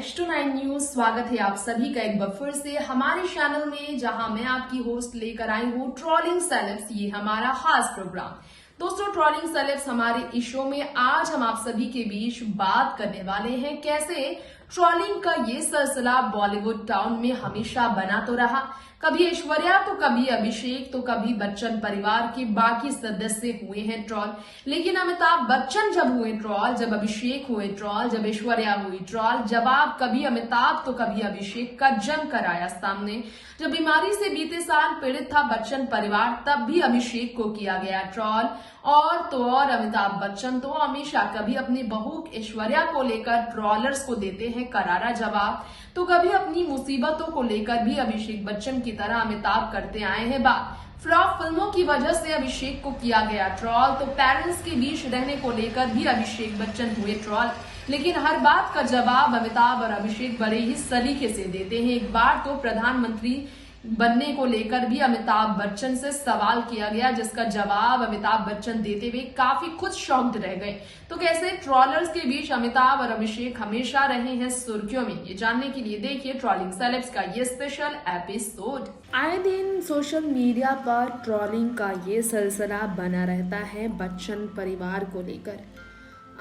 Next to 9 news. स्वागत है आप सभी का एक बार फिर से हमारे चैनल में, जहां मैं आपकी होस्ट लेकर आई हूं ट्रोलिंग सेलेब्स। ये हमारा खास प्रोग्राम। दोस्तों, ट्रोलिंग सेलेब्स हमारे इस शो में आज हम आप सभी के बीच बात करने वाले हैं कैसे ट्रोलिंग का ये सिलसिला बॉलीवुड टाउन में हमेशा बना तो रहा। कभी ऐश्वर्या तो कभी अभिषेक तो कभी बच्चन परिवार के बाकी सदस्य हुए हैं ट्रोल। लेकिन अमिताभ बच्चन जब हुए ट्रोल, जब अभिषेक हुए ट्रोल, जब ऐश्वर्या हुई ट्रोल, जवाब कभी अमिताभ तो कभी अभिषेक का जम कर आया सामने। जब बीमारी से बीते साल पीड़ित था बच्चन परिवार, तब भी अभिषेक को किया गया ट्रोल। और तो और अमिताभ बच्चन तो हमेशा कभी अपनी बहू ऐश्वर्या को लेकर ट्रोलर्स को देते हैं करारा जवाब, तो कभी अपनी मुसीबतों को लेकर भी अभिषेक बच्चन की तरह अमिताभ करते आए हैं बात। फ्लॉप फिल्मों की वजह से अभिषेक को किया गया ट्रोल, तो पेरेंट्स के बीच रहने को लेकर भी अभिषेक बच्चन हुए ट्रोल। लेकिन हर बात का जवाब अमिताभ और अभिषेक बड़े ही सलीके से देते हैं। एक बार तो प्रधानमंत्री बनने को लेकर भी अमिताभ बच्चन से सवाल किया गया, जिसका जवाब अमिताभ बच्चन देते हुए काफी खुद शॉक्ड रह गए। तो कैसे ट्रोलर्स के बीच अमिताभ और अभिषेक हमेशा रहे हैं सुर्खियों में, ये जानने के लिए देखिए ट्रोलिंग सेलेब्स का ये स्पेशल एपिसोड। आए दिन सोशल मीडिया पर ट्रोलिंग का ये सिलसिला बना रहता है बच्चन परिवार को लेकर।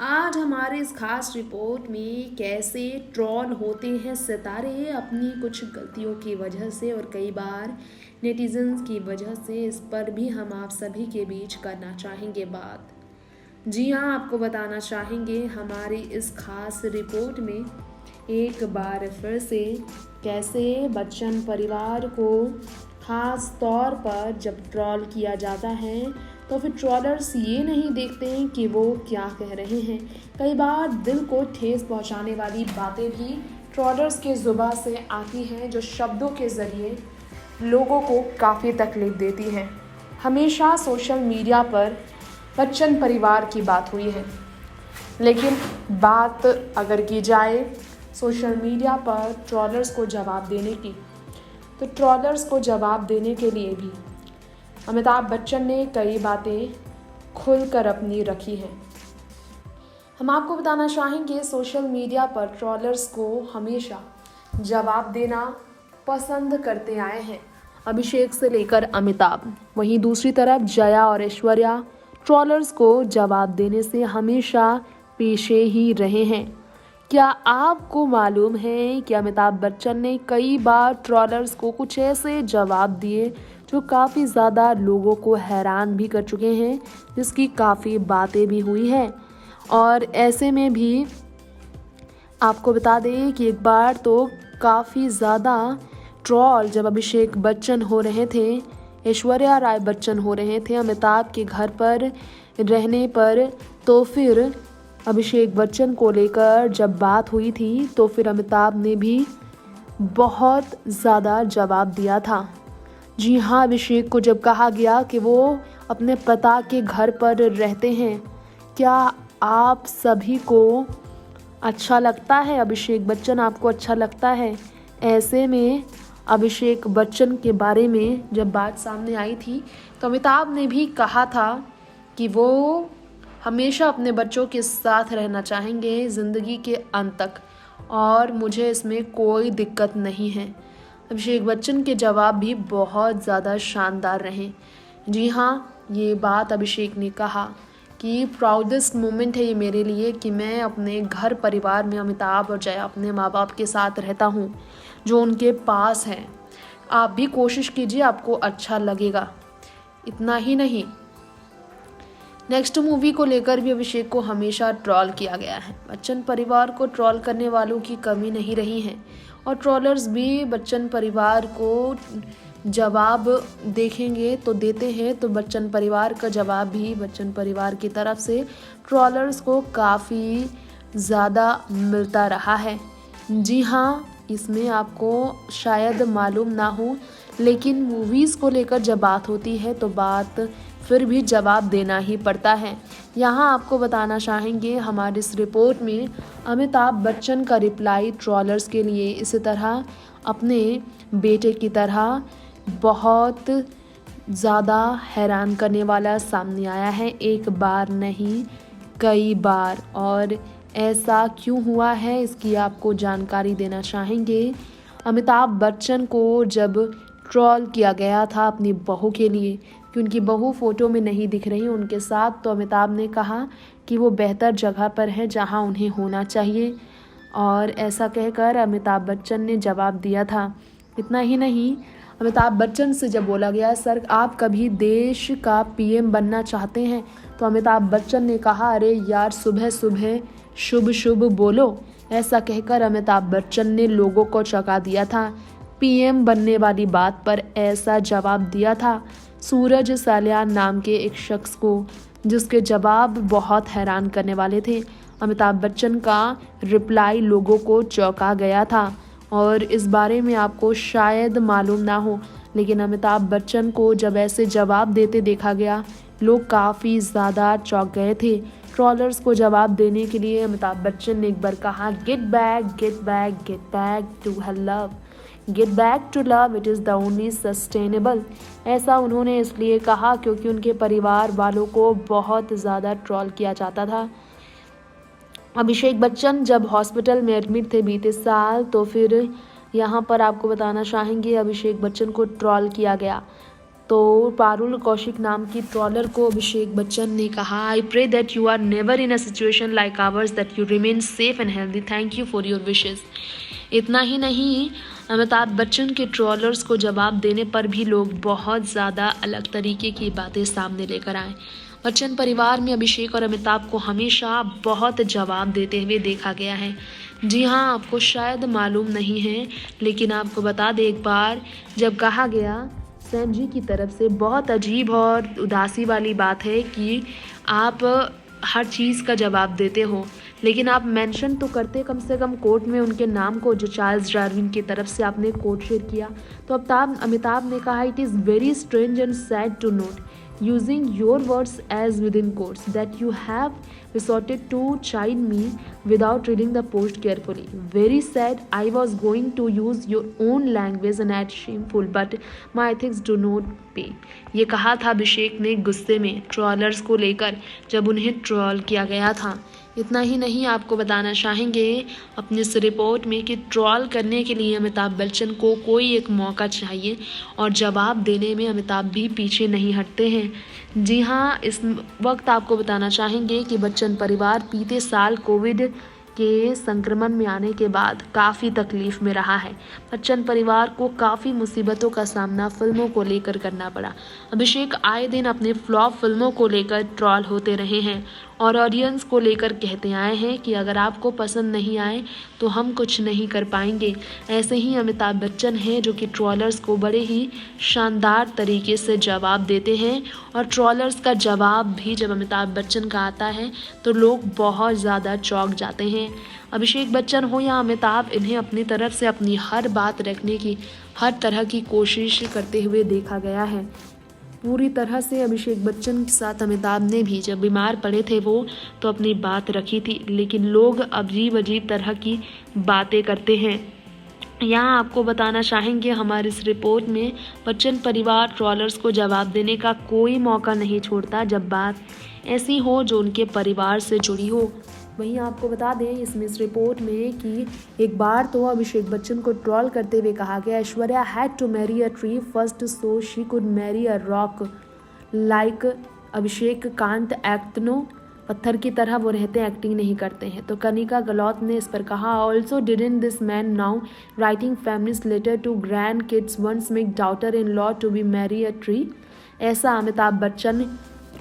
आज हमारे इस खास रिपोर्ट में कैसे ट्रोल होते हैं सितारे अपनी कुछ गलतियों की वजह से और कई बार नेटिजन्स की वजह से, इस पर भी हम आप सभी के बीच करना चाहेंगे बात। जी हाँ, आपको बताना चाहेंगे हमारी इस खास रिपोर्ट में एक बार फिर से कैसे बच्चन परिवार को खास तौर पर जब ट्रोल किया जाता है तो फिर ट्रोलर्स ये नहीं देखते हैं कि वो क्या कह रहे हैं। कई बार दिल को ठेस पहुंचाने वाली बातें भी ट्रोलर्स के ज़ुबान से आती हैं, जो शब्दों के ज़रिए लोगों को काफ़ी तकलीफ देती हैं। हमेशा सोशल मीडिया पर बच्चन परिवार की बात हुई है, लेकिन बात अगर की जाए सोशल मीडिया पर ट्रोलर्स को जवाब देने की, तो ट्रोलर्स को जवाब देने के लिए भी अमिताभ बच्चन ने कई बातें खुलकर अपनी रखी हैं। हम आपको बताना चाहेंगे सोशल मीडिया पर ट्रोलर्स को हमेशा जवाब देना पसंद करते आए हैं, अभिषेक से लेकर अमिताभ। वहीं दूसरी तरफ जया और ऐश्वर्या ट्रोलर्स को जवाब देने से हमेशा पीछे ही रहे हैं। क्या आपको मालूम है कि अमिताभ बच्चन ने कई बार ट्रोलर्स को कुछ ऐसे जवाब दिए जो काफ़ी ज़्यादा लोगों को हैरान भी कर चुके हैं, जिसकी काफ़ी बातें भी हुई हैं। और ऐसे में भी आपको बता दें कि एक बार तो काफ़ी ज़्यादा ट्रोल जब अभिषेक बच्चन हो रहे थे, ऐश्वर्या राय बच्चन हो रहे थे अमिताभ के घर पर रहने पर, तो फिर अभिषेक बच्चन को लेकर जब बात हुई थी तो फिर अमिताभ ने भी बहुत ज़्यादा जवाब दिया था। जी हाँ, अभिषेक को जब कहा गया कि वो अपने पिता के घर पर रहते हैं, क्या आप सभी को अच्छा लगता है? अभिषेक बच्चन आपको अच्छा लगता है? ऐसे में अभिषेक बच्चन के बारे में जब बात सामने आई थी तो अमिताभ ने भी कहा था कि वो हमेशा अपने बच्चों के साथ रहना चाहेंगे ज़िंदगी के अंत तक, और मुझे इसमें कोई दिक्कत नहीं है। अभिषेक बच्चन के जवाब भी बहुत ज़्यादा शानदार रहे। जी हाँ, ये बात अभिषेक ने कहा कि प्राउडेस्ट मोमेंट है ये मेरे लिए कि मैं अपने घर परिवार में अमिताभ और जया अपने माँ बाप के साथ रहता हूँ जो उनके पास हैं। आप भी कोशिश कीजिए, आपको अच्छा लगेगा। इतना ही नहीं, नेक्स्ट मूवी को लेकर भी अभिषेक को हमेशा ट्रोल किया गया है। बच्चन परिवार को ट्रोल करने वालों की कमी नहीं रही है, और ट्रोलर्स भी बच्चन परिवार को जवाब देखेंगे तो देते हैं, तो बच्चन परिवार का जवाब भी बच्चन परिवार की तरफ से ट्रोलर्स को काफ़ी ज़्यादा मिलता रहा है। जी हाँ, इसमें आपको शायद मालूम ना हो, लेकिन मूवीज़ को लेकर जब बात होती है तो बात फिर भी जवाब देना ही पड़ता है। यहाँ आपको बताना चाहेंगे हमारी इस रिपोर्ट में अमिताभ बच्चन का रिप्लाई ट्रोलर्स के लिए इसी तरह अपने बेटे की तरह बहुत ज़्यादा हैरान करने वाला सामने आया है। एक बार नहीं, कई बार, और ऐसा क्यों हुआ है, इसकी आपको जानकारी देना चाहेंगे। अमिताभ बच्चन को जब ट्रोल किया गया था अपनी बहू के लिए कि उनकी बहू फ़ोटो में नहीं दिख रही उनके साथ, तो अमिताभ ने कहा कि वो बेहतर जगह पर है जहां उन्हें होना चाहिए, और ऐसा कहकर अमिताभ बच्चन ने जवाब दिया था। इतना ही नहीं, अमिताभ बच्चन से जब बोला गया सर आप कभी देश का पीएम बनना चाहते हैं, तो अमिताभ बच्चन ने कहा अरे यार सुबह सुबह शुभ शुभ बोलो। ऐसा कहकर अमिताभ बच्चन ने लोगों को चौंका दिया था। पीएम बनने वाली बात पर ऐसा जवाब दिया था सूरज साल्यान नाम के एक शख्स को, जिसके जवाब बहुत हैरान करने वाले थे। अमिताभ बच्चन का रिप्लाई लोगों को चौंका गया था, और इस बारे में आपको शायद मालूम ना हो, लेकिन अमिताभ बच्चन को जब ऐसे जवाब देते देखा गया, लोग काफ़ी ज़्यादा चौंक गए थे। ट्रॉलर्स को जवाब देने के लिए अमिताभ बच्चन ने एक बार कहा get back to love, get back to love, it is the only sustainable. ऐसा उन्होंने इसलिए कहा क्योंकि उनके परिवार वालों को बहुत ज़्यादा ट्रोल किया जाता था। अभिषेक बच्चन जब हॉस्पिटल में एडमिट थे बीते साल, तो फिर यहाँ पर आपको बताना चाहेंगे अभिषेक बच्चन को ट्रोल किया गया। तो पारुल कौशिक नाम की ट्रॉलर को अभिषेक बच्चन ने कहा I pray that you are never in a situation like ours, that you remain safe and healthy, thank you for your wishes. इतना ही नहीं, अमिताभ बच्चन के ट्रॉलर्स को जवाब देने पर भी लोग बहुत ज़्यादा अलग तरीके की बातें सामने लेकर आए। बच्चन परिवार में अभिषेक और अमिताभ को हमेशा बहुत जवाब देते हुए देखा गया है। जी हाँ, आपको शायद मालूम नहीं है, लेकिन आपको बता दें एक बार जब कहा गया सैम जी की तरफ से, बहुत अजीब और उदासी वाली बात है कि आप हर चीज़ का जवाब देते हो, लेकिन आप मेंशन तो करते कम से कम कोर्ट में उनके नाम को, जो चार्ल्स डार्विन की तरफ से आपने कोट शेयर किया। तो अमिताभ ने कहा it is very strange and sad to note using your words as within quotes that you have resorted to chide me without reading the post carefully. Very sad. I was going to use your own language and add shameful, but my ethics do not pay. ये कहा था अभिषेक ने गुस्से में trollers को लेकर जब उन्हें ट्रॉल किया गया था। इतना ही नहीं, आपको बताना चाहेंगे अपनी इस रिपोर्ट में कि ट्रॉल करने के लिए अमिताभ बच्चन को कोई एक मौका चाहिए, और जवाब देने में अमिताभ भी पीछे नहीं हटते हैं। जी हाँ, इस वक्त आपको बताना चाहेंगे कि बच्चन परिवार बीते साल कोविड के संक्रमण में आने के बाद काफ़ी तकलीफ में रहा है। बच्चन परिवार को काफ़ी मुसीबतों का सामना फिल्मों को लेकर करना पड़ा। अभिषेक आए दिन अपने फ्लॉप फिल्मों को लेकर ट्रॉल होते रहे हैं, और ऑडियंस को लेकर कहते आए हैं कि अगर आपको पसंद नहीं आए तो हम कुछ नहीं कर पाएंगे। ऐसे ही अमिताभ बच्चन हैं जो कि ट्रॉलर्स को बड़े ही शानदार तरीके से जवाब देते हैं, और ट्रॉलर्स का जवाब भी जब अमिताभ बच्चन का आता है तो लोग बहुत ज़्यादा चौंक जाते हैं। अभिषेक बच्चन हो या अमिताभ, इन्हें अपनी तरफ से अपनी हर बात रखने की हर तरह की कोशिश करते हुए देखा गया है। पूरी तरह से अभिषेक बच्चन के साथ अमिताभ ने भी जब बीमार पड़े थे वो तो अपनी बात रखी थी, लेकिन लोग अजीब अजीब तरह की बातें करते हैं। यहाँ आपको बताना चाहेंगे हमारी इस रिपोर्ट में बच्चन परिवार ट्रॉलर्स को जवाब देने का कोई मौका नहीं छोड़ता जब बात ऐसी हो जो उनके परिवार से जुड़ी हो। वहीं आपको बता दें इसमें इस रिपोर्ट में कि एक बार तो अभिषेक बच्चन को ट्रोल करते हुए कहा गया Aishwarya had to marry a tree first so she could marry a rock, like Abhishek can't act no, पत्थर की तरह वो रहते हैं, एक्टिंग नहीं करते हैं। तो कनिका गलौत ने इस पर कहा also didn't this man now writing feminist letter to grand kids once make daughter in law to be marry a tree. ऐसा अमिताभ बच्चन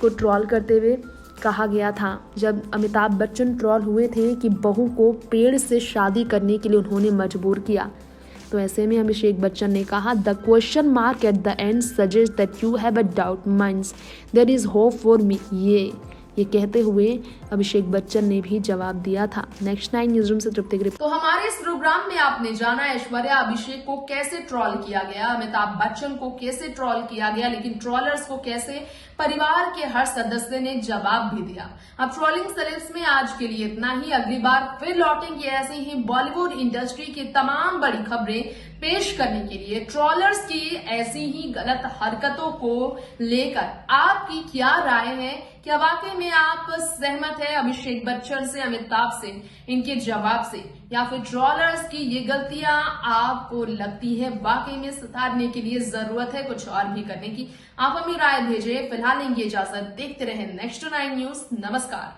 को ट्रोल करते हुए कहा गया था जब अमिताभ बच्चन ट्रोल हुए थे कि बहू को पेड़ से शादी करने के लिए उन्होंने मजबूर किया। तो ऐसे में अभिषेक बच्चन ने कहा the question mark at the end suggest that you have a doubt minds there is hope for me. ये कहते हुए अभिषेक बच्चन ने भी जवाब दिया था। नेक्स्ट 9 न्यूज़ रूम से तृप्ति गिरी। तो हमारे इस प्रोग्राम में आपने जाना ऐश्वर्या अभिषेक को कैसे ट्रोल किया गया, अमिताभ बच्चन को कैसे ट्रोल किया गया, लेकिन ट्रोलर्स को कैसे परिवार के हर सदस्य ने जवाब भी दिया। अब ट्रोलिंग सेलेब्स में आज के लिए इतना ही। अगली बार फिर लौटेंगे ऐसे ही बॉलीवुड इंडस्ट्री की तमाम बड़ी खबरें पेश करने के लिए। ट्रोलर्स की ऐसी ही गलत हरकतों को लेकर आपकी क्या राय है, क्या वाकई में में आप सहमत है अभिषेक बच्चन से, अमिताभ से, इनके जवाब से, या फिर ट्रोलर्स की ये गलतियां आपको लगती है वाकई में सुधारने के लिए जरूरत है कुछ और भी करने की? आप हमें राय भेजिए। फिलहाल लेंगे इजाजत, देखते रहे नेक्स्ट 9 न्यूज। नमस्कार।